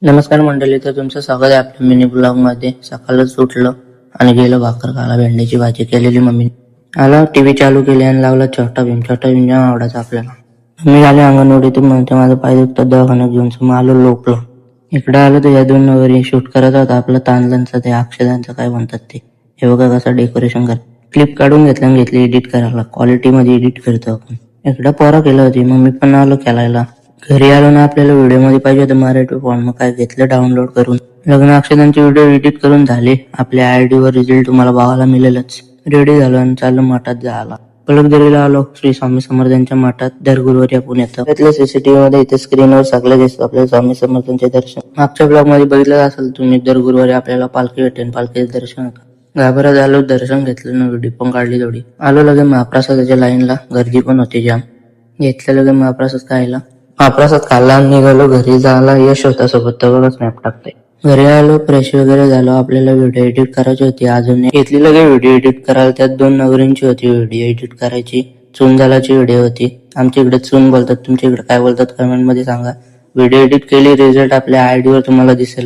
नमस्कार मंडळी, तर तुमचं स्वागत आहे आपल्या मिनी ब्लॉग मध्ये. सकाळच उठलं आणि गेलं भाकर खायला. भेंडीची भाजी केलेली मम्मी. आला टीव्ही चालू केली आणि लावला छोटा भीम. छोटा भीम जेव्हा आवडायचा आपल्याला. मी आले अंगणवाडीतून, म्हणते माझं पाय दुखतं दवाखान्यात घेऊन. मग आलो लोकलो. इकडे आलो तर या दोन नवरी शूट करत होता आपलं तांदळांचं, ते अक्षदांचं काय म्हणतात ते. हे बघा कसं डेकोरेशन कर. क्लिप काढून घेतली एडिट करायला. क्वालिटी मध्ये एडिट करतो आपण. इकडे पोरं केलं होती, मग मी पण आलो खेळायला. घरी आलो ना, आपल्याला व्हिडिओ मध्ये पाहिजे होतं मराठी फॉर्म, मग काय घेतलं डाउनलोड करून. लग्न अक्षदांचे व्हिडिओ एडिट करून झाले. आपल्या आयडी वर रिझल्ट तुम्हाला बघायला मिळेलच. रेडी झालो आणि चाललो मठात जायला. पलकदरीला आलो श्री स्वामी समर्थांच्या मठात. दर गुरुवारी आपण येतो. त्यातल्या सीसीटीव्ही मध्ये इथे स्क्रीनवर सगळं दिसतं आपल्या स्वामी समर्थांचे दर्शन. मागच्या ब्लॉग मध्ये बघितलं असेल तुम्ही, दर गुरुवारी आपल्याला पालखी भेटेल. पालखीचं दर्शन घाबरत आलो, दर्शन घेतलं ना, व्हिडिओ पण काढली थोडी. आलो लगे महाप्रसादाच्या लाईनला. गर्दी पण होती जाम. घेतलं लगे महाप्रसाद खायला. महाप्रसाद खाल्ला आणि निघालो घरी जायला. यश होता सोबत, तर स्नॅप टाकतोय. घरी आलो, फ्रेश वगैरे झालो. आपल्याला व्हिडिओ एडिट करायची होती अजून. घेतली लगे व्हिडिओ एडिट करायला. त्यात दोन नवरींची होती व्हिडिओ एडिट करायची. चुनजालाची व्हिडिओ होती. आमच्या इकडे चून बोलतात, तुमच्या इकडे काय बोलतात कमेंट मध्ये सांगा. व्हिडिओ एडिट केली, रिझल्ट आपल्या आयडी वर तुम्हाला दिसेल.